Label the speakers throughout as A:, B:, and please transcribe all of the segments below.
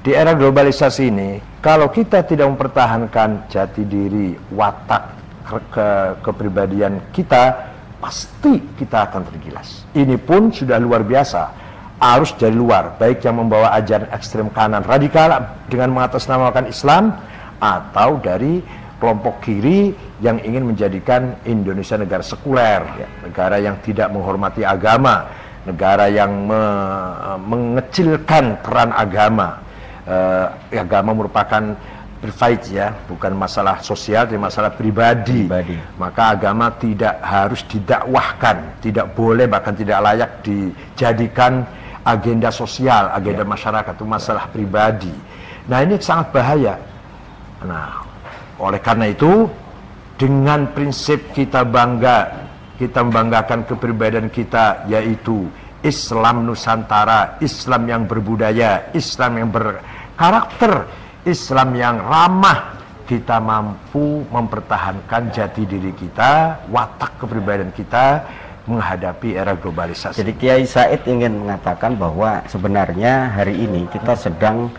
A: Di era globalisasi ini, kalau kita tidak mempertahankan jati diri, watak, kepribadian kita, pasti kita akan tergilas. Ini pun sudah luar biasa. Arus dari luar, baik yang membawa ajaran ekstrem kanan radikal dengan mengatasnamakan Islam, atau dari kelompok kiri yang ingin menjadikan Indonesia negara sekuler, negara yang tidak menghormati agama, negara yang mengecilkan peran agama. Agama merupakan private, ya, bukan masalah sosial, tapi masalah pribadi. Maka agama tidak harus didakwahkan, tidak boleh, bahkan tidak layak dijadikan agenda sosial, agenda masyarakat. Itu masalah pribadi. Nah, ini sangat bahaya. Nah, oleh karena itu, dengan prinsip kita membanggakan kepribadian kita, yaitu Islam Nusantara, Islam yang berbudaya, Islam yang berkarakter, Islam yang ramah, kita mampu mempertahankan jati diri kita, watak kepribadian kita menghadapi era globalisasi.
B: Jadi Kiai Said ingin mengatakan bahwa sebenarnya hari ini kita sedang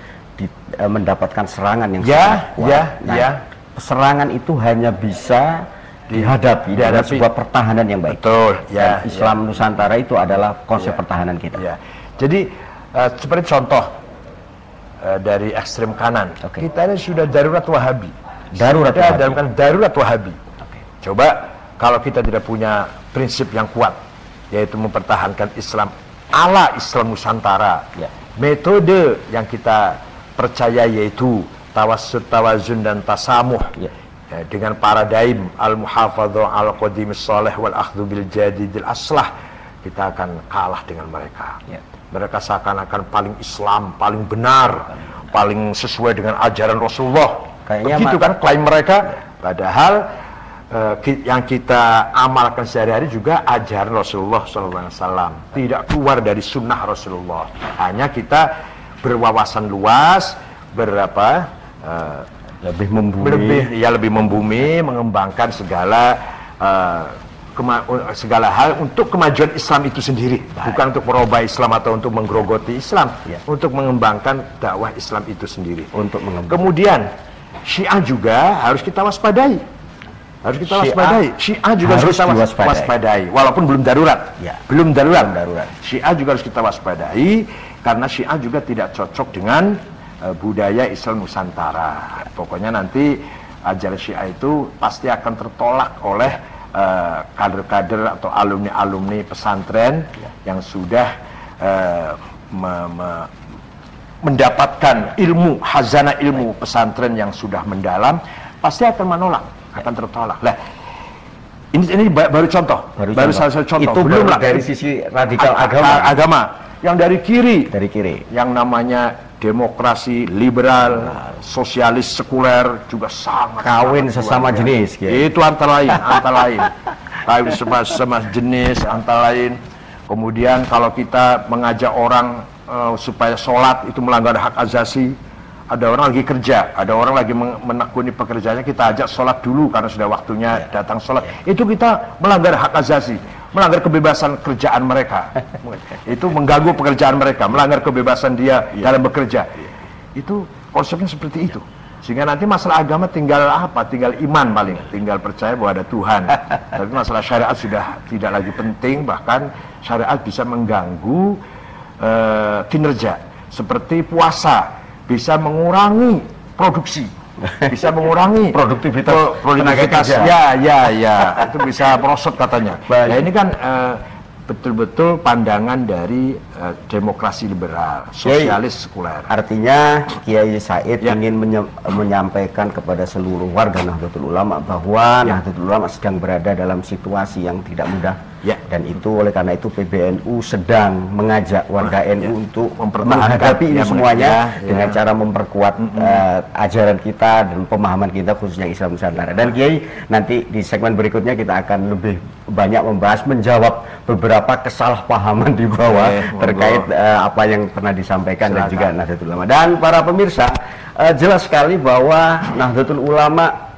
B: mendapatkan serangan yang sangat kuat. Serangan itu hanya bisa dihadapi dengan sebuah pertahanan yang baik.
A: Betul.
B: Islam Nusantara itu adalah konsep pertahanan kita.
A: Jadi seperti contoh dari ekstrem kanan, kita ini sudah darurat Wahabi. Darurat Wahabi. Coba kalau kita tidak punya prinsip yang kuat, yaitu mempertahankan Islam ala Islam Nusantara, metode yang kita percaya yaitu tawassul, tawazun, dan tasamuh, dengan paradigm al-muhafadzah al-qadimis salih wal akhdhu bil jadidil aslah, kita akan kalah dengan mereka. Mereka seakan-akan paling Islam, paling benar, paling sesuai dengan ajaran Rasulullah. Begitu kan klaim mereka, padahal yang kita amalkan sehari-hari juga ajaran Rasulullah SAW, tidak keluar dari sunnah Rasulullah. Hanya kita berwawasan luas, lebih membumi, mengembangkan segala hal untuk kemajuan Islam itu sendiri. Bukan untuk merubah Islam atau untuk menggerogoti Islam, untuk mengembangkan dakwah Islam itu sendiri. Kemudian Syiah juga harus kita waspadai. Syiah juga harus kita waspadai, walaupun belum darurat. Belum darurat. Syiah juga harus kita waspadai, karena Syiah juga tidak cocok dengan budaya Islam Nusantara. Pokoknya nanti ajaran Syiah itu pasti akan tertolak oleh kader-kader atau alumni-alumni pesantren yang sudah mendapatkan ilmu, khazanah ilmu pesantren yang sudah mendalam, pasti akan menolak, akan tertolak. Lah, ini baru contoh, baru salah satu contoh.
B: Itu belum dari sisi radikal
A: agama. Yang dari kiri, yang namanya demokrasi liberal, sosialis sekuler juga sangat
B: kawin sesama jenis.
A: Itu antara lain, kawin sesama jenis antara lain. Kemudian kalau kita mengajak orang supaya sholat itu melanggar hak asasi. Ada orang lagi kerja, ada orang lagi menekuni pekerjaannya, kita ajak sholat dulu karena sudah waktunya datang sholat. Itu kita melanggar hak asasi, melanggar kebebasan kerjaan mereka. Itu mengganggu pekerjaan mereka, melanggar kebebasan dia dalam bekerja. Itu konsepnya seperti itu. Sehingga nanti masalah agama tinggal apa? Tinggal iman paling, tinggal percaya bahwa ada Tuhan. Tapi masalah syariat sudah tidak lagi penting, bahkan syariat bisa mengganggu kinerja. Seperti puasa bisa mengurangi produksi, bisa mengurangi produktivitas itu bisa merosot katanya. Nah, ini kan betul-betul pandangan dari demokrasi liberal, sosialis sekuler.
B: Artinya Kiai Said ingin menyampaikan kepada seluruh warga Nahdlatul Ulama bahwa Nahdlatul Ulama sedang berada dalam situasi yang tidak mudah. Dan itu oleh karena itu PBNU sedang mengajak warga NU untuk menghadapi ini semuanya dengan cara memperkuat ajaran kita dan pemahaman kita khususnya Islam Nusantara. Dan Kiai, nanti di segmen berikutnya kita akan lebih banyak membahas, menjawab beberapa kesalahpahaman di bawah terkait apa yang pernah disampaikan dan juga Nahdlatul Ulama. Dan para pemirsa, jelas sekali bahwa Nahdlatul Ulama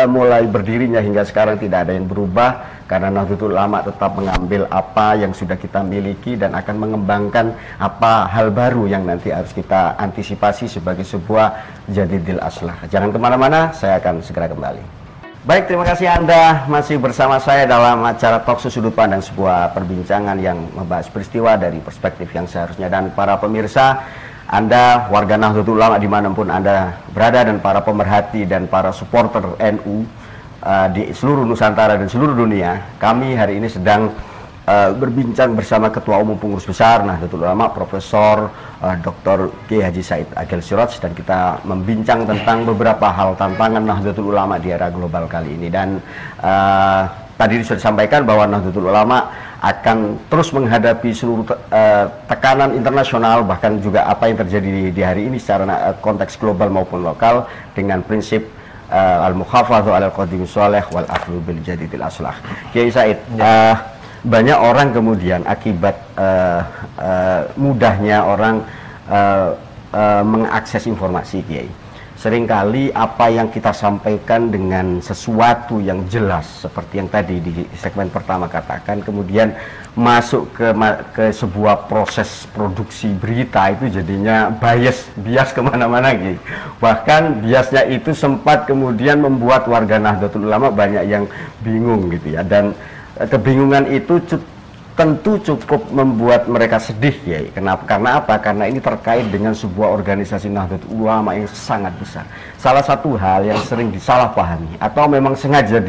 B: mulai berdirinya hingga sekarang tidak ada yang berubah. karena Nahdlatul Ulama tetap mengambil apa yang sudah kita miliki dan akan mengembangkan apa hal baru yang nanti harus kita antisipasi sebagai sebuah jadidil aslah. Jangan kemana-mana, saya akan segera kembali. Baik, terima kasih Anda masih bersama saya dalam acara Talkshow Sudut Pandang, sebuah perbincangan yang membahas peristiwa dari perspektif yang seharusnya. Dan para pemirsa, Anda warga Nahdlatul Ulama dimanapun Anda berada, dan para pemerhati dan para supporter NU di seluruh Nusantara dan seluruh dunia, kami hari ini sedang berbincang bersama Ketua Umum Pengurus Besar Nahdlatul Ulama, Profesor Dr. Kiai Haji Said Agil Siraj, dan kita membincang tentang beberapa hal tantangan Nahdlatul Ulama di era global kali ini. Dan tadi sudah disampaikan bahwa Nahdlatul Ulama akan terus menghadapi seluruh tekanan internasional, bahkan juga apa yang terjadi di hari ini secara konteks global maupun lokal, dengan prinsip al-mukhafadhu ala al-qadim sholeh wal akhlu bil jadidil aslah. Kiai Said, banyak orang kemudian akibat mudahnya orang mengakses informasi, Kiai, seringkali apa yang kita sampaikan dengan sesuatu yang jelas seperti yang tadi di segmen pertama katakan, kemudian masuk ke sebuah proses produksi berita itu jadinya bias kemana-mana, Kiai. Bahkan biasnya itu sempat kemudian membuat warga Nahdlatul Ulama banyak yang bingung gitu ya, dan kebingungan itu tentu cukup membuat mereka sedih, ya. Kenapa? Karena apa? Karena ini terkait dengan sebuah organisasi Nahdlatul Ulama yang sangat besar. Salah satu hal yang sering disalahpahami atau memang sengaja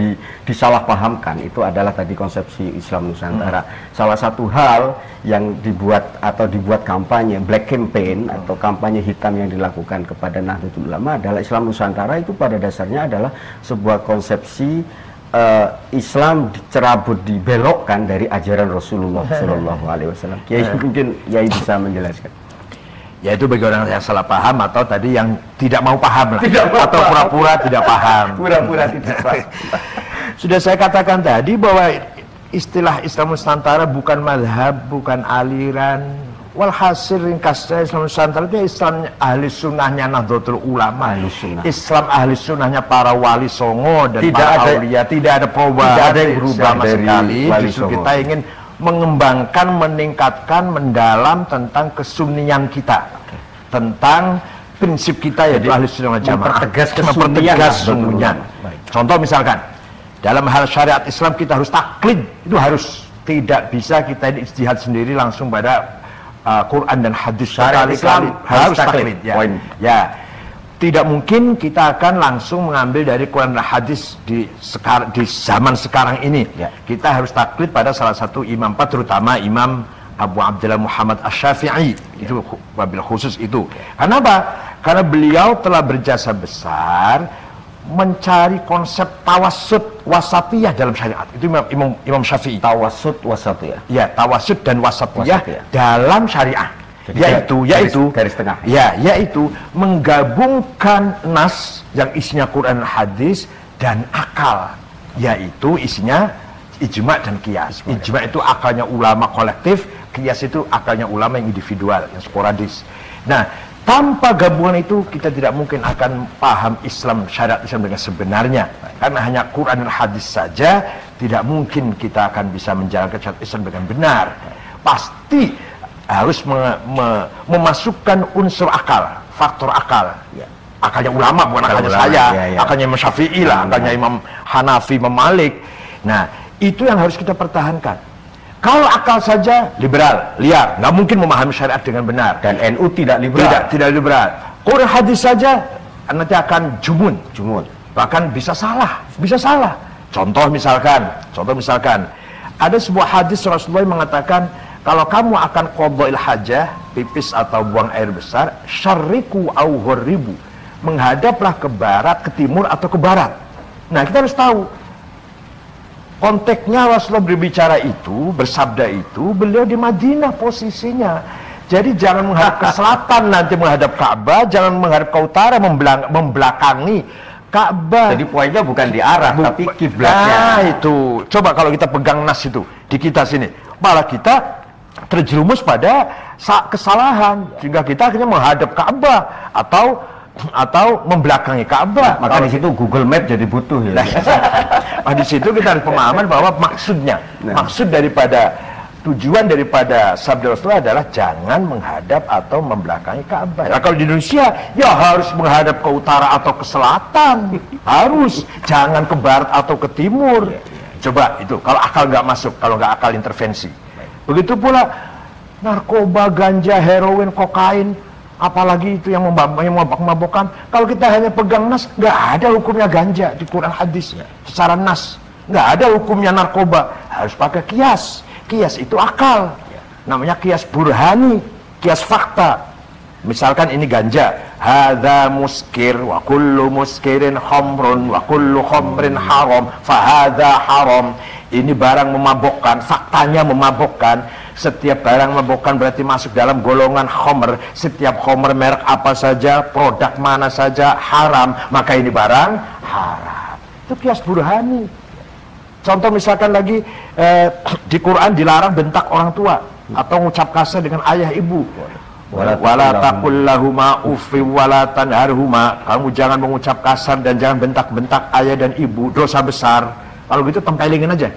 B: disalahpahamkan itu adalah tadi konsepsi Islam Nusantara. Salah satu hal yang dibuat kampanye black campaign atau kampanye hitam yang dilakukan kepada Nahdlatul Ulama adalah Islam Nusantara itu pada dasarnya adalah sebuah konsepsi Islam dicerabut, dibelokkan dari ajaran Rasulullah Shallallahu Alaihi Wasallam. Kiai, mungkin Kiai bisa menjelaskan.
A: Yaitu bagi orang yang salah paham atau tadi yang tidak mau paham lah, atau pura-pura tidak paham.
B: Pura-pura tidak paham.
A: Sudah saya katakan tadi bahwa istilah Islam Nusantara bukan madhab, bukan aliran. Walhasil ringkasnya Islam Nusantara itu Islam ahli sunnahnya Nahdlatul Ulama, Islam ahli sunnahnya para wali songo dan para aulia. Tidak ada perubahan,
B: tidak ada yang berubah
A: sama sekali. Justru kita ingin mengembangkan, meningkatkan, mendalam tentang kesunnian kita, tentang prinsip kita yaitu ahli sunnah wal jamaah, mempertegas sesungguhnya. Contoh misalkan dalam hal syariat Islam kita harus taklid, itu harus, tidak bisa kita ijtihad sendiri langsung pada Quran dan hadis. Syariat Islam harus taklid, ya. Tidak mungkin kita akan langsung mengambil dari Quran dan hadis di zaman sekarang ini. Kita harus taklid pada salah satu imam, terutama Imam Abu Abdullah Muhammad Asy-Syafi'i, itu wabil khusus itu. Karena apa? Karena beliau telah berjasa besar mencari konsep tawassut wasatiyah dalam syariat. Itu Imam Syafi'i.
B: Tawassut wasatiyah.
A: Ya, tawassut dan wasatiyah dalam syariah.
B: Jadi
A: yaitu
B: garis tengah.
A: Ya, yaitu menggabungkan nas yang isinya Quran hadis dan akal, yaitu isinya ijma dan qiyas. Ijma itu akalnya ulama kolektif, qiyas itu akalnya ulama yang individual, yang sporadis. Nah, tanpa gabungan itu kita tidak mungkin akan paham Islam, syariat Islam dengan sebenarnya. Karena hanya Quran dan hadis saja tidak mungkin kita akan bisa menjalankan syariat Islam dengan benar. Pasti harus memasukkan unsur akal, faktor akal. Akalnya ulama, bukan akalnya saya, akalnya Imam Syafi'i lah, akalnya Imam Hanafi, Imam Malik. Nah, itu yang harus kita pertahankan. Kalau akal saja liberal, liar, nggak mungkin memahami syariat dengan benar.
B: Dan NU tidak liberal.
A: Tidak liberal. Quran hadis saja nanti akan jumun. Bahkan bisa salah. Contoh misalkan, ada sebuah hadis Rasulullah yang mengatakan, kalau kamu akan qadha'il hajah, pipis atau buang air besar, syarriku au gharibu, menghadaplah ke barat, ke timur atau ke barat. Nah, kita harus tahu konteksnya. Rasulullah berbicara itu, bersabda itu, beliau di Madinah posisinya. Jadi jangan menghadap ke selatan nanti menghadap Ka'bah, jangan menghadap ke utara membelakangi Ka'bah.
B: Jadi poinnya bukan di arah, tapi kiblatnya.
A: Nah, itu. Coba kalau kita pegang nas itu di kita sini, malah kita terjerumus pada kesalahan sehingga kita akhirnya menghadap Ka'bah atau membelakangi Ka'bah.
B: Maka di situ Google Map jadi butuh ya.
A: di situ kita harus pemahaman bahwa maksudnya, maksud daripada tujuan daripada sabda Rasulullah adalah jangan menghadap atau membelakangi Ka'bah. Nah, kalau di Indonesia ya harus menghadap ke utara atau ke selatan, harus, jangan ke barat atau ke timur. Coba itu kalau akal nggak masuk, kalau nggak akal intervensi. Begitu pula narkoba, ganja, heroin, kokain, apalagi itu yang memabok-mabokkan. Kalau kita hanya pegang nas, nggak ada hukumnya ganja di Quran hadis secara nas, nggak ada hukumnya narkoba, harus pakai kias. Kias itu akal, namanya kias burhani, kias fakta. Misalkan ini ganja, hadza muskir wa kullu muskirin khamrun wa kullu khamrin haram fa hadza haram. Ini barang memabokkan, faktanya memabokkan. Setiap barang memabokkan berarti masuk dalam golongan khamr. Setiap khamr merek apa saja, produk mana saja haram, maka ini barang haram. Itu kias burhani. Contoh misalkan lagi di Quran dilarang bentak orang tua atau ngucap kasar dengan ayah ibu. Wala taqul lahuma uffi wala tanharhuma. Kamu jangan mengucap kasar dan jangan bentak-bentak ayah dan ibu, dosa besar. Kalau gitu tempelingin aja.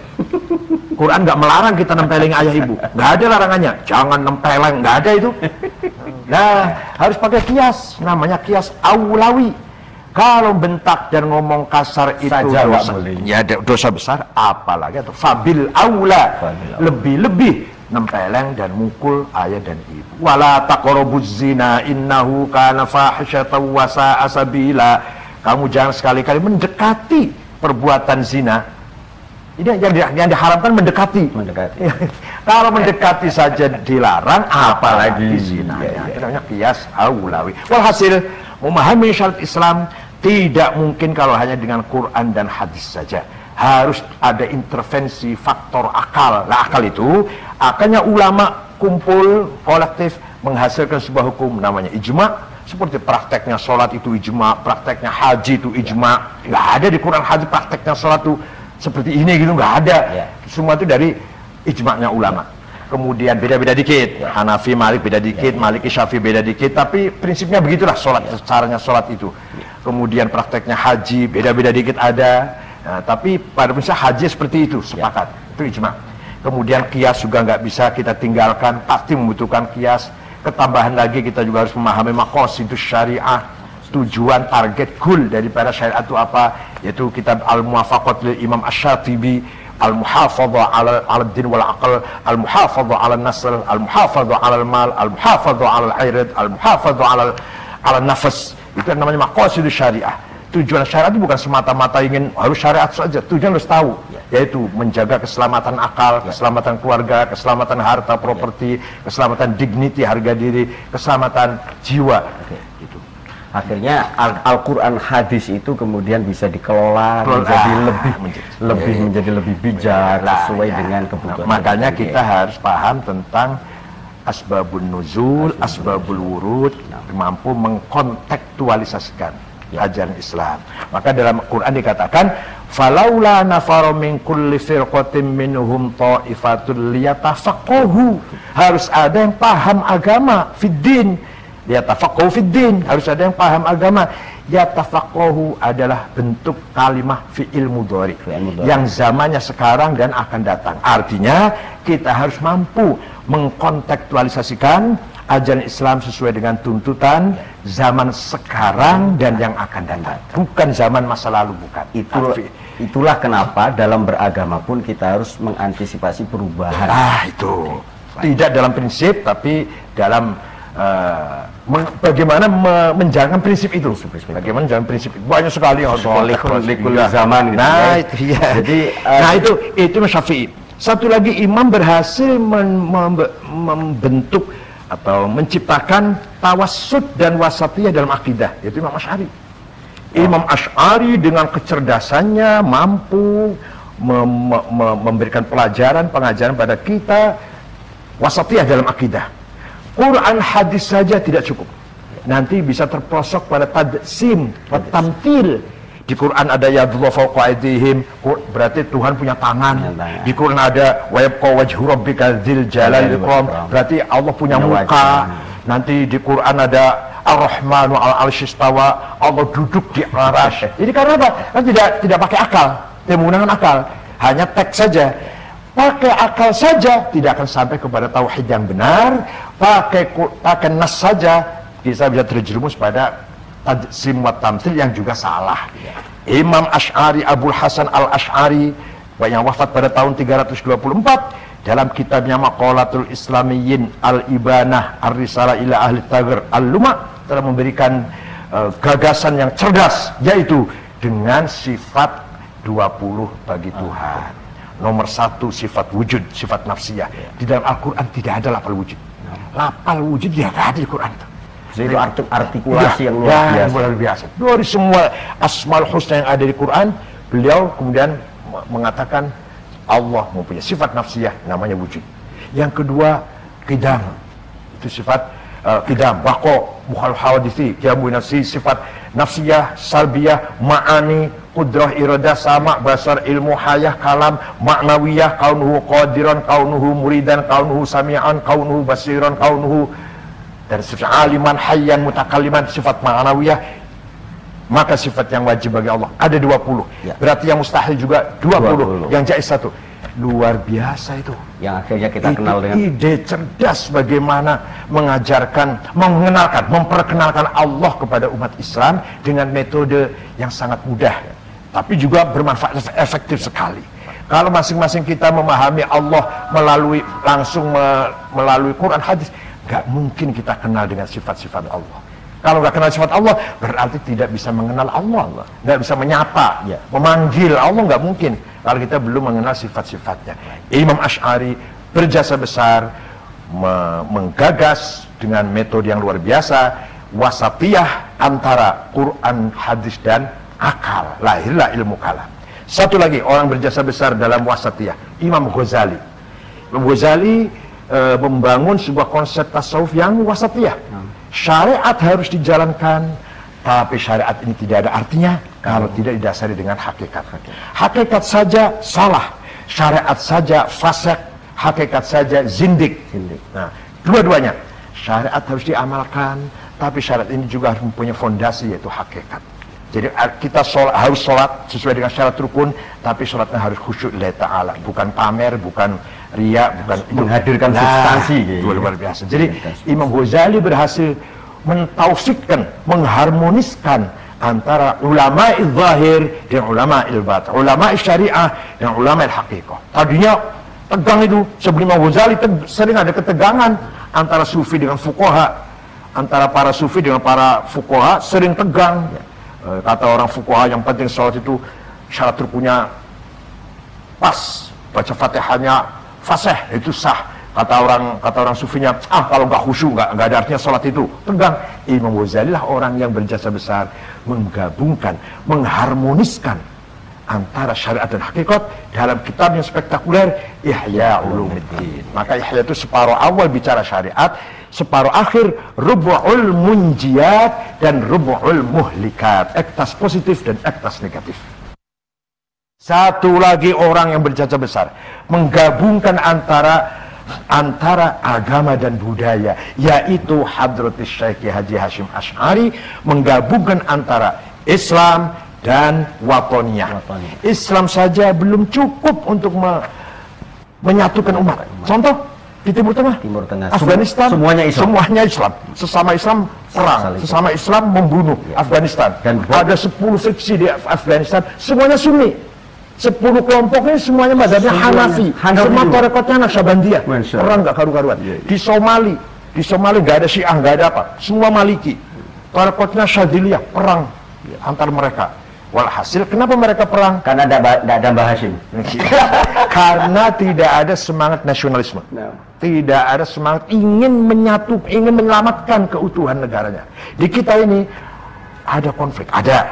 A: Quran nggak melarang kita nempelin ayah ibu, nggak ada larangannya. Jangan nempeleng, nggak ada itu. Nah, harus pakai kias, namanya kias aulawi. Kalau bentak dan ngomong kasar itu dosa, ya dosa besar, apalagi atau fabil aula, lebih-lebih nempeleng dan mukul ayah dan ibu. Wala taqrabuz zina innahu kana fahisyatan wa sa'a sabila. Kamu jangan sekali-kali mendekati perbuatan zina. Ini yang diharamkan mendekati. Kalau mendekati saja dilarang, apalagi zina. Itu namanya qiyas aulawi. Walhasil, memahami syariat Islam tidak mungkin kalau hanya dengan Quran dan hadis saja. Harus ada intervensi faktor akal. Nah, akal itu akhirnya ulama kumpul kolektif menghasilkan sebuah hukum namanya ijma. Seperti prakteknya sholat itu ijma, prakteknya haji itu ijma. Nggak ada di Quran hadis prakteknya sholat itu seperti ini gitu, nggak ada. Semua itu dari ijma'nya ulama. Kemudian beda-beda dikit, Hanafi, Malik beda dikit, Maliki, Syafi'i beda dikit, tapi prinsipnya begitulah sholat, caranya sholat itu. Kemudian prakteknya haji beda-beda dikit ada, nah, tapi pada prinsipnya haji seperti itu, sepakat, itu ijma'. Kemudian kias juga nggak bisa kita tinggalkan, pasti membutuhkan kias. Ketambahan lagi kita juga harus memahami maqasidus syariah, tujuan, target, goal daripada syariat itu apa, yaitu kitab Al-Muwafaqat lil Imam Asy-Syafi'i, Al-Muhafadhah 'ala ad-din wal 'aql, Al-Muhafadhah 'ala an-nasl, Al-Muhafadhah 'ala al-mal, Al-Muhafadhah 'ala al-'ird, Al-Muhafadhah 'ala an-nafs. Itu yang namanya maqasidus syariah. Tujuan syariat itu bukan semata-mata ingin harus syariat saja. Tujuan harus tahu, yaitu menjaga keselamatan akal, keselamatan keluarga, keselamatan harta, properti, keselamatan dignity, harga diri, keselamatan jiwa.
B: Akhirnya Al-Quran hadis itu kemudian bisa dikelola menjadi lebih bijak sesuai dengan kebutuhan.
A: Makanya kita harus paham tentang asbabun nuzul, asbabul wurud, mampu mengkontekstualisasikan ajaran Islam. Maka dalam Quran dikatakan falaula nafara min kulli firqatin minhum ta'ifatul liyatafaqahu. Harus ada yang paham agama fiddin. Yatafaqahu fiddin, harus ada yang paham agama. Yatafaqahu adalah bentuk kalimah fi'il mudhari yang zamannya sekarang dan akan datang. Artinya kita harus mampu mengkontekstualisasikan ajaran Islam sesuai dengan tuntutan zaman sekarang dan yang akan datang, bukan zaman masa lalu, bukan.
B: Itulah kenapa dalam beragama pun kita harus mengantisipasi perubahan.
A: Itu tidak dalam prinsip, tapi dalam bagaimana menjalankan prinsip itu. Bagaimana menjalankan prinsip itu. Banyak sekali yang harus
B: zaman.
A: Nah, itu ya. Jadi itu Syafi'i. Satu lagi imam berhasil membentuk atau menciptakan tawassut dan wasatiyah dalam akidah, yaitu Imam Asy'ari. Imam Asy'ari dengan kecerdasannya mampu memberikan pengajaran pada kita wasatiyah dalam akidah. Quran hadis saja tidak cukup, nanti bisa terprosok pada tadsim, tamthil. Di Quran ada yadullah fawqa aydihim, berarti Tuhan punya tangan. Di Quran ada wa yabqa wajhu rabbika dzil jalali wal ikram, berarti Allah punya muka. Nanti di Quran ada Ar-Rahmanu 'alal 'arsy istawa, Allah duduk di arasy. Ini karena apa? Kan tidak pakai akal, tidak menggunakan akal, hanya teks saja. Pakai akal saja tidak akan sampai kepada tauhid yang benar. Pakai nas saja kita bisa terjerumus pada tajsim wa tamtsil yang juga salah. Imam Asy'ari, Abul Hasan Al-Asy'ari yang wafat pada tahun 324, dalam kitabnya Maqalatul Islamiyyin Al-Ibanah Ar-Risalah ila Ahli Taghr Al-Luma telah memberikan gagasan yang cerdas, yaitu dengan sifat 20 bagi Tuhan. Nomor 1 sifat wujud, sifat nafsiyah. Di dalam Al-Quran tidak ada lafal wujud. Lafal wujud tidak ada di Quran itu.
B: Jadi itu artikulasi yang luar biasa.
A: Dari semua asmaul husna yang ada di Quran, beliau kemudian mengatakan Allah mempunyai sifat nafsiyah, namanya wujud. Yang kedua, qidam. Itu sifat qidam, waqo, mukhal hawadisi, qiyamu nafsi, sifat nafsiyah, salbiyah, ma'ani, qudrah, iradah, sama, basar, ilmu, hayah, kalam, ma'nawiyah, kaunuhu qadiran, kaunuhu muridan, kaunuhu sami'an, kaunuhu basiran, kaunuhu, dan sifat aliman, hayyan, mutakalliman, sifat ma'nawiyah. Maka sifat yang wajib bagi Allah ada 20. Berarti yang mustahil juga 20. Yang jaiz 1. Luar biasa itu.
B: Yang akhirnya kita kenal dengan
A: ide cerdas bagaimana mengajarkan, mengenalkan, memperkenalkan Allah kepada umat Islam dengan metode yang sangat mudah, tapi juga bermanfaat, efektif sekali. Kalau masing-masing kita memahami Allah melalui Quran, hadis, nggak mungkin kita kenal dengan sifat-sifat Allah. Kalau nggak kenal sifat Allah, berarti tidak bisa mengenal Allah, nggak bisa menyapa, memanggil Allah, nggak mungkin. Kalau kita belum mengenal sifat-sifatnya. Imam Asy'ari berjasa besar, menggagas dengan metode yang luar biasa, wasatiyah antara Quran, hadis, dan akal. Lahirlah ilmu kalam. Satu lagi orang berjasa besar dalam wasatiyah, Imam Ghazali. Imam Ghazali membangun sebuah konsep tasawuf yang wasatiyah. Syariat harus dijalankan, tapi syariat ini tidak ada artinya kalau tidak didasari dengan hakikat. Hakikat saja salah, syariat saja fasik, hakikat saja zindik. Nah, dua-duanya syariat harus diamalkan, tapi syariat ini juga harus mempunyai fondasi, yaitu hakikat. Jadi kita harus sholat sesuai dengan syarat rukun, tapi sholatnya harus khusyuk lillahi ta'ala, bukan pamer, bukan riya, bukan
B: menghadirkan substansi.
A: Luar biasa. Jadi Imam Ghazali berhasil mentaufikkan, mengharmoniskan antara ulama zahir dan ulama batin, ulama syariah dan ulama haqiqah. Tadinya tegang itu, sebelum Imam Ghazali sering ada ketegangan antara sufi dengan fuqaha, antara para sufi dengan para fuqaha sering tegang. Kata orang fuqaha, yang penting sholat itu syarat rukunnya pas, baca fatihahnya fasih, itu sah. Kata orang sufinya, kalau nggak khusyuk, nggak ada artinya sholat itu, tegang. Imam Ghazali lah orang yang berjasa besar menggabungkan, mengharmoniskan antara syariat dan hakikat dalam kitab yang spektakuler, Ihya Ulumuddin. Maka Ihya itu separuh awal bicara syariat, separuh akhir rubu'ul munjiyat dan rubu'ul muhlikat, ektas positif dan ektas negatif. Satu lagi orang yang berjasa besar menggabungkan antara agama dan budaya, yaitu Hadratus Syekh Haji Hashim Asy'ari, menggabungkan antara Islam dan watoniyah. Islam saja belum cukup untuk menyatukan umat. Contoh di Timur Tengah, Afghanistan, semuanya Islam. Sesama Islam perang, sesama Islam membunuh. Afghanistan, dan ada 10 friksi di Afghanistan, semuanya Sunni. 10 kelompoknya semuanya mazhabnya Hanafi. Semua tarekatnya Naqsyabandiyah. Perang nggak karu-karuan. Di Somali nggak ada Syiah, nggak ada apa. Semua Maliki. Tarekatnya Syadziliyah, perang antar mereka. Walhasil, kenapa mereka perang?
B: Karena tidak ada Mbah Hashim.
A: Karena tidak ada semangat nasionalisme. Tidak ada semangat ingin ingin menyelamatkan keutuhan negaranya. Di kita ini ada konflik, ada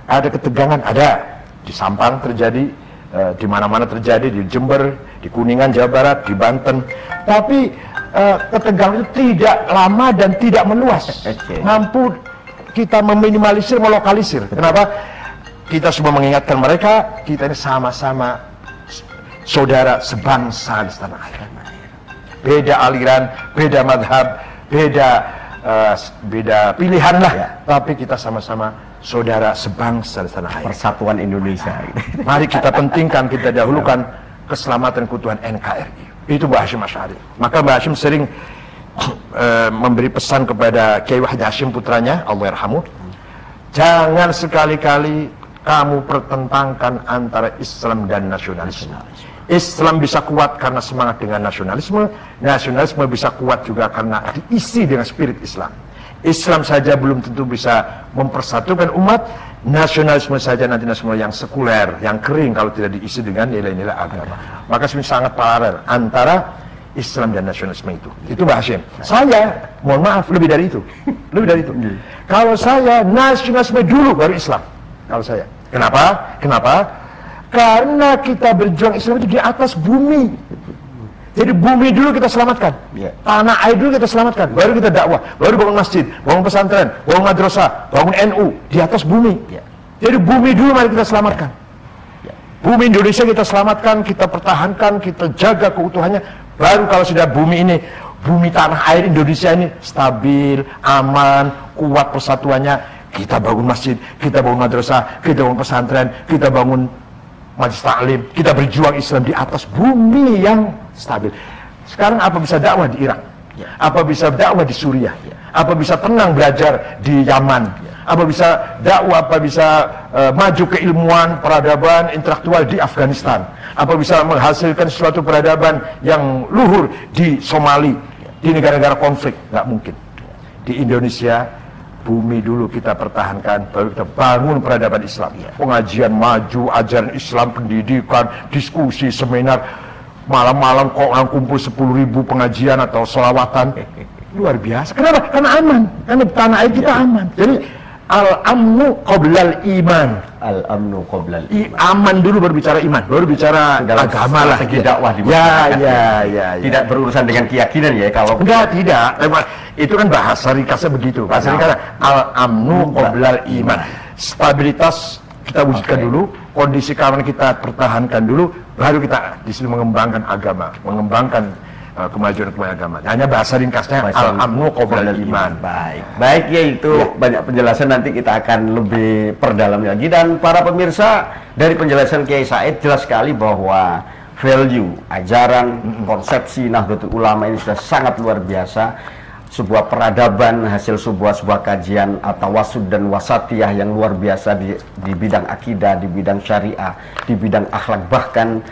A: ketegangan, ada. Di Sampang terjadi, di mana-mana terjadi, di Jember, di Kuningan, Jawa Barat, di Banten. Tapi ketegangan itu tidak lama dan tidak meluas. Mampu kita meminimalisir, melokalisir. Kenapa? Kita semua mengingatkan mereka, kita ini sama-sama saudara sebangsa di tanah air. Beda aliran, beda madhab, beda pilihan lah, tapi kita sama-sama saudara sebangsa di tanah air.
B: Persatuan Indonesia.
A: Mari kita pentingkan, kita dahulukan keselamatan keutuhan NKRI. Itu Mbah Hashim Asy'ari. Maka Mbah Hashim sering memberi pesan kepada Kiai Wahid Hashim putranya, Allah yarhamu, jangan sekali-kali kamu pertentangkan antara Islam dan nasionalisme. Islam bisa kuat karena semangat dengan nasionalisme, nasionalisme bisa kuat juga karena diisi dengan spirit Islam. Islam saja belum tentu bisa mempersatukan umat, nasionalisme saja nanti nasionalisme yang sekuler, yang kering kalau tidak diisi dengan nilai-nilai agama. Maka sangat paralel antara Islam dan nasionalisme itu. Itu Mbah Hashim. Saya, mohon maaf, lebih dari itu. Lebih dari itu. Kalau saya, nasionalisme dulu baru Islam. Kalau saya. Kenapa? Kenapa? Karena kita berjuang Islam itu di atas bumi. Jadi bumi dulu kita selamatkan, tanah air dulu kita selamatkan, baru kita dakwah, baru bangun masjid, bangun pesantren, bangun madrasah, bangun NU di atas bumi. Jadi bumi dulu mari kita selamatkan. Bumi Indonesia kita selamatkan, kita pertahankan, kita jaga keutuhannya. Baru kalau sudah bumi ini, bumi tanah air Indonesia ini stabil, aman, kuat persatuannya, kita bangun masjid, kita bangun madrasah, kita bangun pesantren, kita bangun majelis taklim, kita berjuang Islam di atas bumi yang stabil. Sekarang apa bisa dakwah di Irak? Apa bisa dakwah di Suriah? Apa bisa tenang belajar di Yaman? Apa bisa dakwah, apa bisa maju keilmuan, peradaban, intelektual di Afghanistan? Apa bisa menghasilkan suatu peradaban yang luhur di Somali, di negara-negara konflik? Nggak mungkin. Di Indonesia, bumi dulu kita pertahankan, baru kita bangun peradaban Islam. Pengajian maju, ajaran Islam, pendidikan, diskusi, seminar, malam-malam kok orang kumpul 10.000 pengajian atau sholawatan. Luar biasa. Kenapa? Karena aman. Karena tanah air kita aman. Jadi al-amnu qoblal iman.
B: Al-amnu qoblal iman.
A: Aman dulu baru bicara iman, baru bicara agama lah.
B: Dakwah di
A: ya.
B: Tidak berurusan dengan keyakinan ya kalau.
A: Enggak, tidak. Itu kan bahasa ringkasnya begitu. Bahasa ringkasnya al-amnu qoblal iman. Stabilitas kita wujudkan dulu, kondisi keamanan kita pertahankan dulu, baru kita di sini mengembangkan agama, mengembangkan kemajuan agama. Hanya bahasa ringkasnya al-amnu qoblal iman.
B: Baik ya, itu banyak penjelasan, nanti kita akan lebih perdalam lagi. Dan para pemirsa, dari penjelasan Kiai Said jelas sekali bahwa value, ajaran, konsepsi Nahdlatul Ulama ini sudah sangat luar biasa. Sebuah peradaban hasil sebuah kajian tawasud dan wasatiyah yang luar biasa di bidang akidah, di bidang syariah, di bidang akhlak, bahkan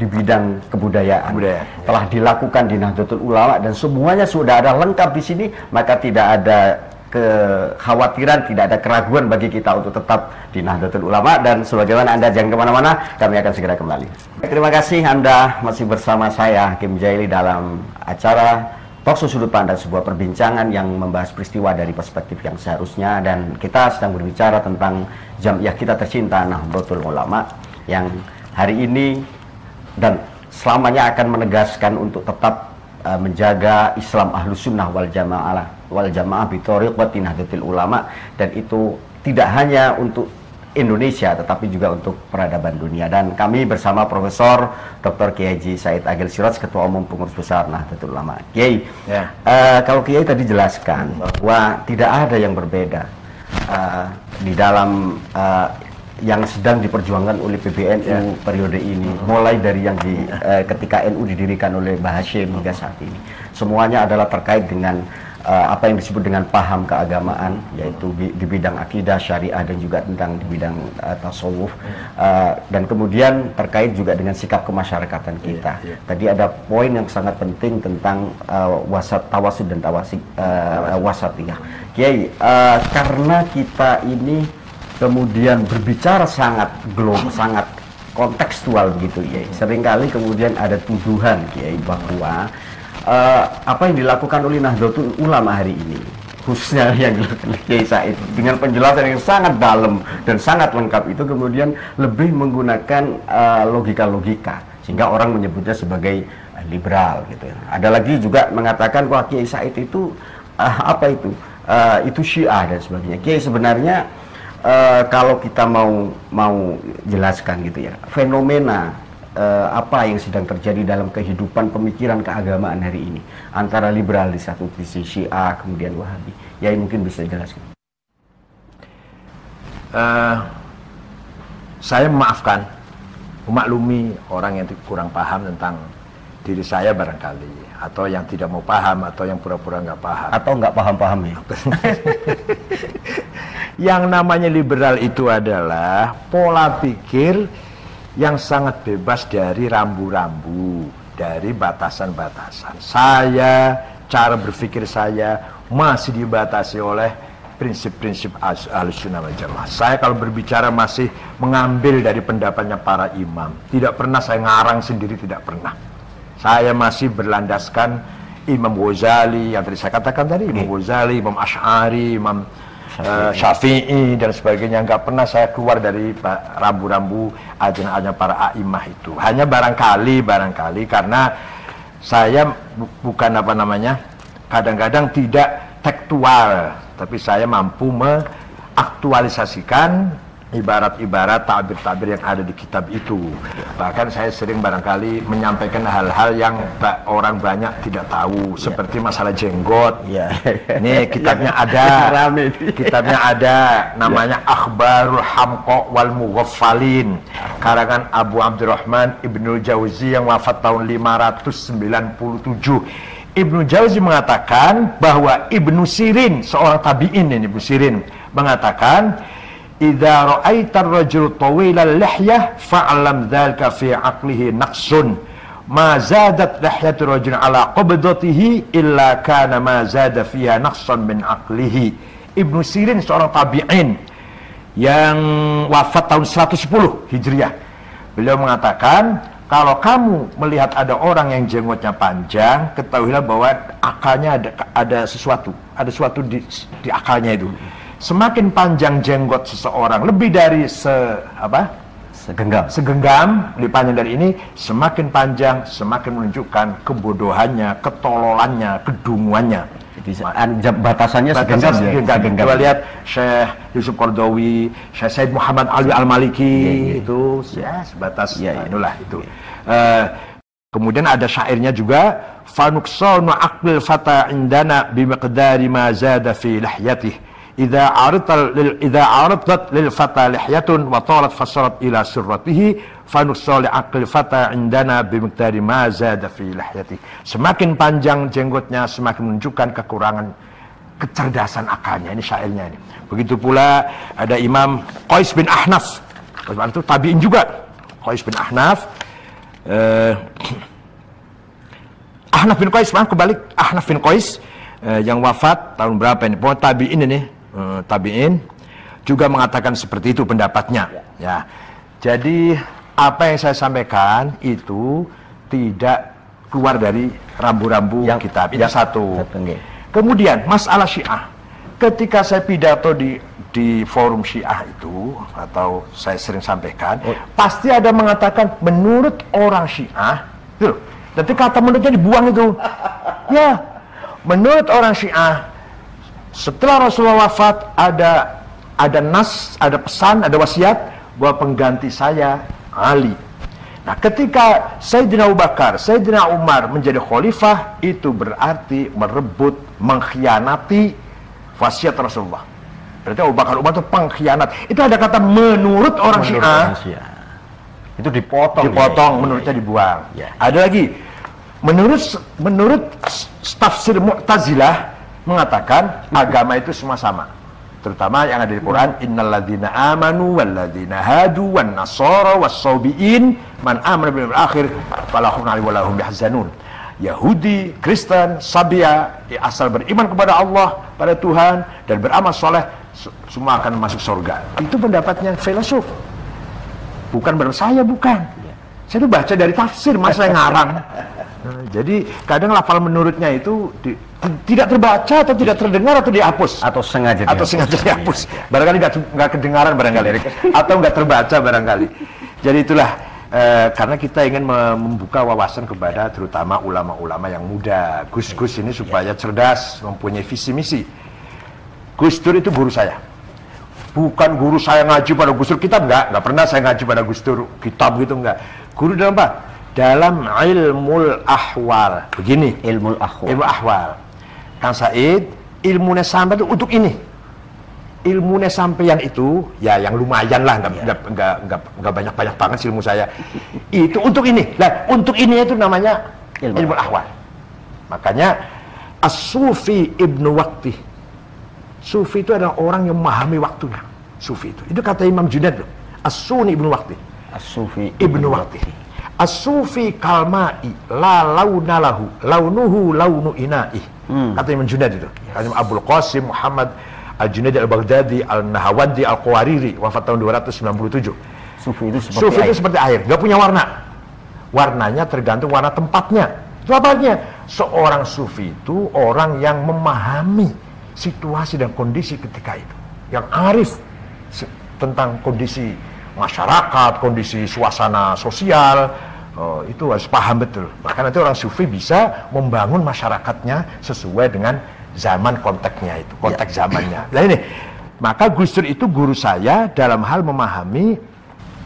B: di bidang kebudayaan. Telah dilakukan di Nahdlatul Ulama dan semuanya sudah ada lengkap di sini, maka tidak ada kekhawatiran, tidak ada keraguan bagi kita untuk tetap di Nahdlatul Ulama. Dan sebagaimana Anda jangan kemana-mana, kami akan segera kembali. Terima kasih Anda masih bersama saya Hakim Jaili dalam acara Talkshow Sudut Pandang, sebuah perbincangan yang membahas peristiwa dari perspektif yang seharusnya. Dan kita sedang berbicara tentang Jam'iyah kita tercinta Nahdlatul Ulama yang hari ini dan selamanya akan menegaskan untuk tetap menjaga Islam Ahlus Sunnah wal Jamaah bi thariqati Nahdlatul Ulama. Dan itu tidak hanya untuk Indonesia tetapi juga untuk peradaban dunia. Dan kami bersama Profesor Dr. Kiai Haji Said Agil Siraj, Ketua Umum Pengurus Besar Nahdlatul Ulama. Kiai, kalau Kiai tadi jelaskan bahwa tidak ada yang berbeda di dalam yang sedang diperjuangkan oleh PBNU periode ini, mulai dari yang ketika NU didirikan oleh Mbah Hashim hingga saat ini, semuanya adalah terkait dengan apa yang disebut dengan paham keagamaan, yaitu di bidang akidah, syariah, dan juga tentang di bidang tasawuf, dan kemudian terkait juga dengan sikap kemasyarakatan kita. Tadi ada poin yang sangat penting tentang tawasud dan wasatiyah. Kiai, karena kita ini kemudian berbicara sangat sangat kontekstual begitu, Kiai, seringkali kemudian ada tuduhan, Kiai, bahwa apa yang dilakukan oleh Nahdlatul Ulama hari ini, khususnya yang dilakukan oleh Kiai Said dengan penjelasan yang sangat dalam dan sangat lengkap, itu kemudian lebih menggunakan logika-logika sehingga orang menyebutnya sebagai liberal gitu ya. Ada lagi juga mengatakan bahwa Kiai Said itu apa itu Syiah dan sebagainya. Kiai, sebenarnya kalau kita mau jelaskan gitu ya, fenomena apa yang sedang terjadi dalam kehidupan pemikiran keagamaan hari ini antara liberal di satu sisi, Syiah, kemudian Wahabi, ya mungkin bisa jelaskan.
A: saya memaafkan, memaklumi orang yang kurang paham tentang diri saya barangkali, atau yang tidak mau paham, atau yang pura-pura nggak paham,
B: atau nggak paham-paham ya.
A: Yang namanya liberal itu adalah pola pikir yang sangat bebas dari rambu-rambu, dari batasan-batasan. Cara berpikir saya masih dibatasi oleh prinsip-prinsip Ahlussunnah wal Jamaah. Saya kalau berbicara masih mengambil dari pendapatnya para imam. Tidak pernah saya ngarang sendiri, tidak pernah. Saya masih berlandaskan Imam Ghazali yang tadi saya katakan tadi, Imam Ghazali, Imam Asy'ari, Imam Syafi'i dan sebagainya. Nggak pernah saya keluar dari rambu-rambu ajaran-ajaran para a'imah itu. Hanya barangkali karena saya bukan kadang-kadang tidak tekstual, tapi saya mampu mengaktualisasikan ibarat-ibarat, tabir-tabir yang ada di kitab itu. Bahkan saya sering barangkali menyampaikan hal-hal yang orang banyak tidak tahu, seperti masalah jenggot. Ini kitabnya ada, namanya Akhbarul Hamqa wal Mughaffalin, karangan Abu Abdurrahman Ibnul Jauzi yang wafat tahun 597. Ibnu Jauzi mengatakan bahwa Ibnu Sirin, seorang tabi'in ini, Ibnu Sirin mengatakan, idza ra'aita ar-rajul tawilal lihyah fa'lam dzalika fi 'aqlihi naqsun ma zadat lihyatu rajul ala qabdatihi illa kana ma zada fiha naqsan min 'aqlihi. Ibnu Sirin seorang tabi'in yang wafat tahun 110 Hijriah. Beliau mengatakan, kalau kamu melihat ada orang yang jenggotnya panjang, ketahuilah bahwa akalnya ada sesuatu di akalnya itu. Semakin panjang jenggot seseorang, lebih dari segenggam, lebih panjang dari ini, semakin panjang, semakin menunjukkan kebodohannya, ketololannya, kedunguannya.
B: Jadi batasannya segenggam.
A: Coba lihat Syekh Yusuf Qaradawi, Syekh Said Muhammad Ali Al-Maliki, itu sebatas itulah itu. Kemudian ada syairnya juga, fanuksanu aqlil fata indana bimiqdari ma zada fi lihyatihi. Idza aradat lil fata lihyatun wa talat fasarat ila sirratihi fanusali aqli fata indana bimiqdari ma zada fi lihyatihi. Semakin panjang jenggotnya semakin menunjukkan kekurangan kecerdasan akalnya. Ini syairnya ini. Begitu pula ada Imam Qais bin Ahnaf, itu tabi'in juga. Qais bin Ahnaf, Ahnaf bin Qais, Ahnaf bin Qais yang wafat tahun berapa ini? Pokoknya tabi'in ini, tabi'in juga mengatakan seperti itu pendapatnya. Ya. Jadi apa yang saya sampaikan itu tidak keluar dari rambu-rambu kitab. Itu satu. Kemudian masalah Syiah. Ketika saya pidato di forum Syiah itu, atau saya sering sampaikan, pasti ada mengatakan menurut orang Syiah. Tuh, nanti kata menurutnya dibuang itu. Ya, menurut orang Syiah, setelah Rasulullah wafat ada nas, ada pesan, ada wasiat bahwa pengganti saya Ali. Nah, ketika Sayyidina Abu Bakar, Sayyidina Umar menjadi khalifah, itu berarti merebut, mengkhianati wasiat Rasulullah. Berarti Abu Bakar Umar itu pengkhianat. Itu ada kata menurut orang Syiah. Itu dipotong, menurutnya dibuang. Ada lagi menurut tafsir Mu'tazilah mengatakan agama itu semua sama, terutama yang ada di Quran, innalladzina amanu walladzina hadu wan nasara was-sabiin man amana bil akhir falahum alaihi walahum yahzanun. Yahudi, Kristen, Sabia asal beriman kepada Allah, pada Tuhan dan beramal soleh, semua akan masuk surga. Itu pendapatnya filosof, bukan berarti saya bukan. Saya itu baca dari tafsir, masa saya ngarang. Jadi kadang lafal menurutnya itu tidak terbaca atau tidak terdengar atau dihapus
B: atau sengaja
A: dihapus. Barangkali nggak kedengaran barangkali atau nggak terbaca barangkali. Jadi itulah karena kita ingin membuka wawasan kepada terutama ulama-ulama yang muda. Gus-gus ini supaya cerdas, mempunyai visi misi. Gus Dur itu guru saya. Bukan guru saya ngaji pada Gus Dur kitab, nggak pernah saya ngaji pada Gus Dur kitab gitu, nggak. Guru dalam apa? Dalam ilmul ahwal. Begini, ilmu ahwal. Kang Said, ilmunya sampai itu untuk ini. ilmunya sampeyan itu ya yang lumayan lah, nggak banyak banget sih ilmu saya. Itu untuk ini. Nah, untuk ini itu namanya ilmu ahwal. Makanya As-Sufi Ibnu Waqti. Sufi itu adalah orang yang memahami waktunya. Sufi itu kata Imam Junaid loh. As-Suni Ibnu Waqti. As-Sufi Ibnu Waqti. As-Sufi kalma'i la launa lahu launuhu launu ina'i. Kata Imam Junaid itu. Kata Abul Qasim Muhammad Al-Junaid Al-Baghdadi Al-Nahawandi Al-Qawariri, wafat tahun 297. Sufi itu seperti air, nggak punya warna. Warnanya tergantung warna tempatnya. Itu apanya? Seorang sufi itu orang yang memahami situasi dan kondisi ketika itu, yang arif tentang kondisi masyarakat, kondisi suasana sosial. Itu harus paham betul. Bahkan nanti orang sufi bisa membangun masyarakatnya sesuai dengan zaman konteksnya itu, konteks zamannya. Nah ini, maka Gus Dur itu guru saya dalam hal memahami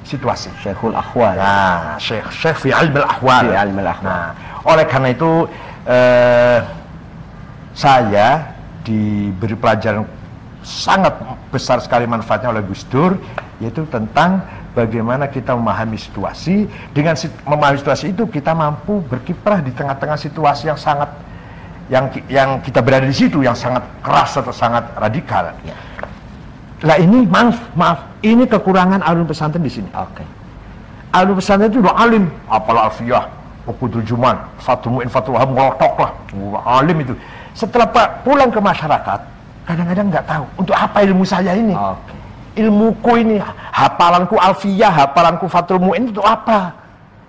A: situasi. Syekhul Ahwal. Nah, Syekh fi ilmil ahwal. Nah, oleh karena itu saya diberi pelajaran sangat besar sekali manfaatnya oleh Gus Dur, yaitu tentang bagaimana kita memahami situasi. Dengan memahami situasi itu kita mampu berkiprah di tengah-tengah situasi yang sangat yang kita berada di situ, yang sangat keras atau sangat radikal. Lah ini maaf, ini kekurangan alumni pesantren di sini. Alumni pesantren itu udah alim, apalah alfiyah, Qudul Juman, Fathul Mu'in, Fathul Wahab, ngolotok lah, alim itu. Setelah pulang ke masyarakat, kadang-kadang nggak tahu untuk apa ilmu saya ini. Ilmuku ini, hafalanku alfiyah, hafalanku Fathul Mu'in itu apa?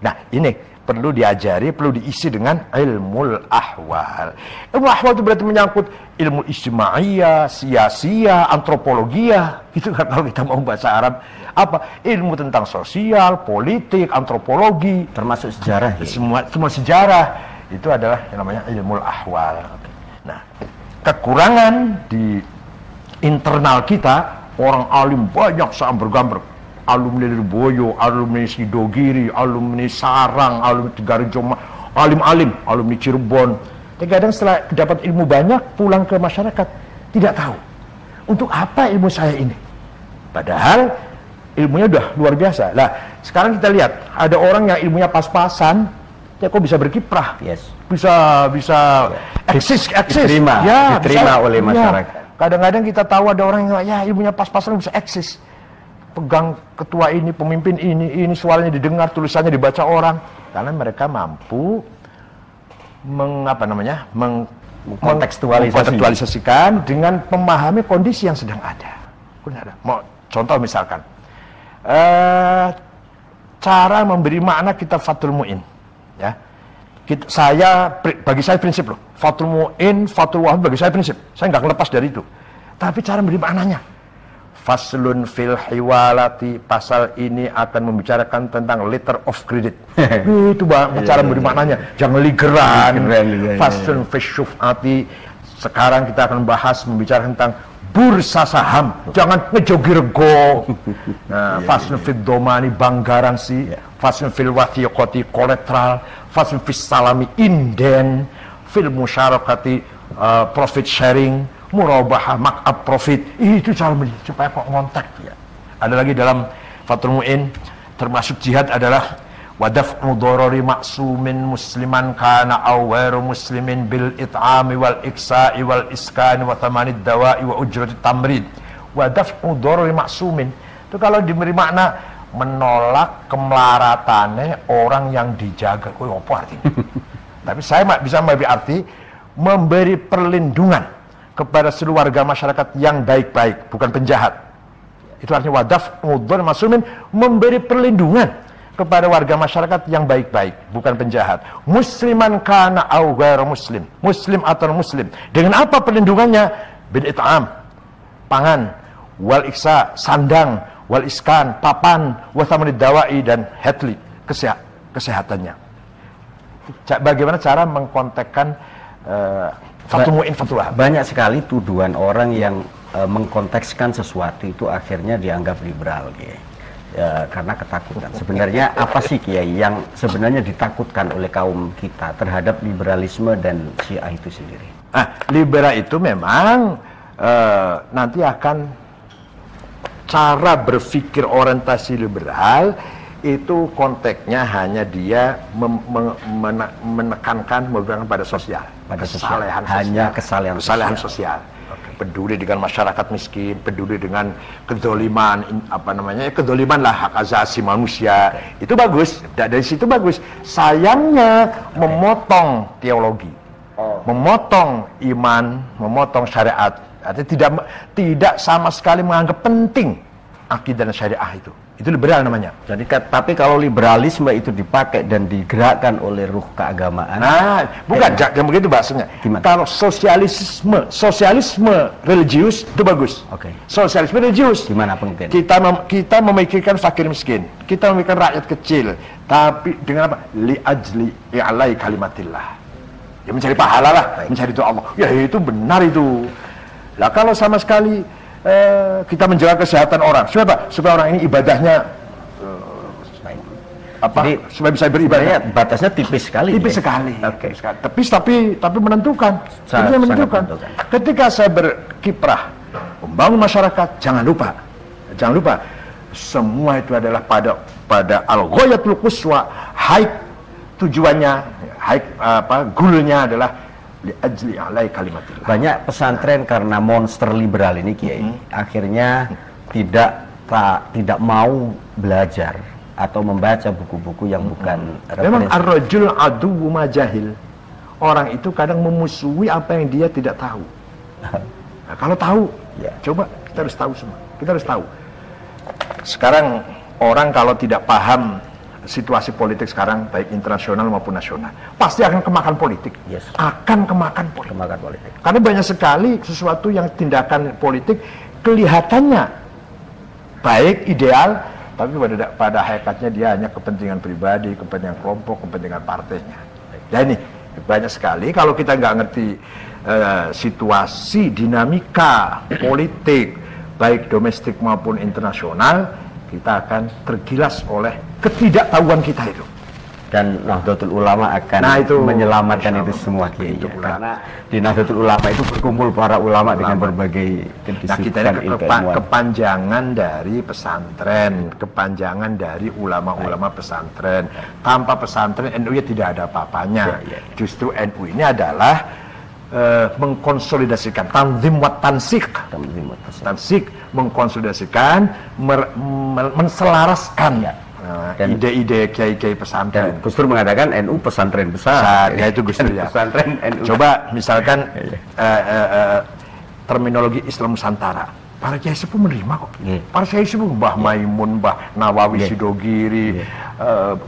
A: Nah ini perlu diajari, perlu diisi dengan ilmu ahwal. Ilmu ahwal itu berarti menyangkut ilmu ijtimaiyah, siasiyah, antropologia. Itu kan kalau kita mau bahasa Arab. Apa? Ilmu tentang sosial, politik, antropologi. Termasuk sejarah. Ya? Semua sejarah. Itu adalah yang namanya ilmu ahwal. Nah, kekurangan di internal kita, orang alim banyak seamber-gamber. Alumni Lirboyo, alumni Sidogiri, alumni Sarang, alumni Tegarejo, alim-alim, alumni Cirebon. Kadang setelah dapat ilmu banyak, pulang ke masyarakat, tidak tahu untuk apa ilmu saya ini. Padahal ilmunya udah luar biasa. Nah, sekarang kita lihat, ada orang yang ilmunya pas-pasan, ya kok bisa berkiprah, bisa eksis, diterima oleh masyarakat. Kadang-kadang kita tahu ada orang yang ilmunya pas-pasan bisa eksis. Pegang ketua ini, pemimpin ini suaranya didengar, tulisannya dibaca orang, karena mereka mampu mengkontekstualisasikan dengan memahami kondisi yang sedang ada. Mau contoh misalkan, cara memberi makna kitab Fathul Mu'in, ya. Bagi saya prinsip loh, Fathul Mu'in, Fathul Wahab bagi saya prinsip, saya nggak lepas dari itu. Tapi cara memberi maknanya. Faslun fil hiwalati, pasal ini akan membicarakan tentang letter of credit. Itu cara memberi maknanya, jangan ligeran. Faslun fil syuf'ati, sekarang kita akan membicarakan tentang bursa saham, jangan ngejogirgo. Nah, faslun fil domani, bank garansi. Faslun fil wathiqati, kolateral. Faslun fil salami, inden. Fil musyarakati, profit sharing. Murabahah, markup profit, itu cara supaya kok ngontak ya. Ada lagi dalam Fathul Mu'in, termasuk jihad adalah wadaf'u dharari ma'sumin musliman kana aw ghairu muslimin bil it'ami wal iksa'i wal iskani wa thamanid dawa'i wa ujrati tamrid. Wadaf'u dharari ma'sumin itu kalau diberi makna menolak kemelaratane orang yang dijaga. Kok apa artinya? Tapi saya bisa memberi arti memberi perlindungan kepada seluruh warga masyarakat yang baik-baik, bukan penjahat. Itu artinya wadaf mudhar masumin, memberi perlindungan kepada warga masyarakat yang baik-baik, bukan penjahat. Musliman kana au ghairu muslim, muslim atau muslim. Dengan apa perlindungannya? Bil it'am, pangan, wal iksa, sandang, wal iskan, papan, wa thamanid dawa'i, dan hetli, kesehatannya. Bagaimana cara mengkontekkan Fathul Mu'in, Fathul Wahab. Banyak sekali tuduhan orang yang mengkontekskan sesuatu itu akhirnya dianggap liberal, ya, karena ketakutan. Sebenarnya apa sih Kiai yang sebenarnya ditakutkan oleh kaum kita terhadap liberalisme dan Syiah itu sendiri? Liberal itu memang nanti akan cara berpikir orientasi liberal itu konteksnya hanya dia menekankan pada sosial, kesalahan sosial.
B: Hanya kesalahan
A: sosial. Peduli dengan masyarakat miskin, peduli dengan kedoliman, kedoliman lah, hak asasi manusia. Itu bagus, dari situ bagus. Sayangnya memotong teologi, memotong iman, memotong syariat. Artinya tidak sama sekali menganggap penting akidah dan syariah itu. Itu liberal namanya.
B: Jadi tapi kalau liberalisme itu dipakai dan digerakkan oleh ruh keagamaan.
A: Nah, bukan jangan begitu bahasanya.
B: Gimana?
A: Kalau sosialisme religius itu bagus.
B: Oke.
A: Sosialisme religius.
B: Gimana pengertian?
A: Kita memikirkan fakir miskin, kita memikirkan rakyat kecil, tapi dengan apa? Li ajli i'lai kalimatillah. Ya mencari pahala lah, mencari doa Allah. Ya itu benar itu. Lah kalau sama sekali kita menjaga kesehatan orang, supaya orang ini ibadahnya supaya bisa beribadah.
B: Batasnya tipis sekali.
A: Tipis sekali.
B: Oke.
A: Tapi menentukan. Menentukan. Ketika saya berkiprah membangun masyarakat, jangan lupa semua itu adalah pada al-ghayatul quswa, tujuannya, goalnya adalah li ajli alai kalimatillah.
B: Banyak pesantren karena monster liberal ini Kiai, akhirnya tidak mau belajar atau membaca buku-buku yang bukan
A: memang ar-rajul aduwwu ma jahil. Orang itu kadang memusuhi apa yang dia tidak tahu. Nah, kalau tahu, coba kita harus tahu semua. Kita harus tahu. Sekarang orang kalau tidak paham situasi politik sekarang, baik internasional maupun nasional, pasti akan kemakan politik. Akan kemakan politik. Karena banyak sekali sesuatu yang tindakan politik kelihatannya baik, ideal, tapi pada hakikatnya dia hanya kepentingan pribadi, kepentingan kelompok, kepentingan partainya. Dan ini banyak sekali kalau kita nggak ngerti situasi dinamika politik baik domestik maupun internasional, kita akan tergilas oleh ketidaktahuan kita itu.
B: Dan Nahdlatul Ulama akan menyelamatkan itu semua Kiai. Karena di Nahdlatul Ulama itu berkumpul para ulama dengan berbagai
A: kedisiplinan kepanjangan dari pesantren, kepanjangan dari ulama-ulama pesantren. Tanpa pesantren NU tidak ada apa-apanya. Justru NU ini adalah mengkonsolidasikan tanzim wa tansik, mengkonsolidasikan, menselaraskan ide-ide kiai-kiai pesantren.
B: Gus Dur mengatakan NU pesantren besar.
A: Ya itu Gus Dur ya.
B: Pesantren NU.
A: Coba misalkan terminologi Islam Nusantara. Para kiai sepuh menerima kok. Para kiai sepuh, Mbah Maimun, Mbah Nawawi Sidogiri,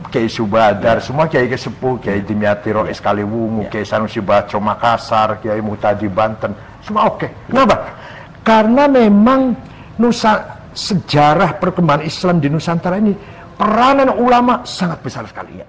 A: Kiai Subadar, semua kiai sepuh, Kiai Dimyati Rois Kaliwungu, Kiai Sanusi Baco Makassar, Kiai Muhtadi Banten, semua oke. Kenapa? Karena memang sejarah perkembangan Islam di Nusantara ini peranan ulama sangat besar sekali.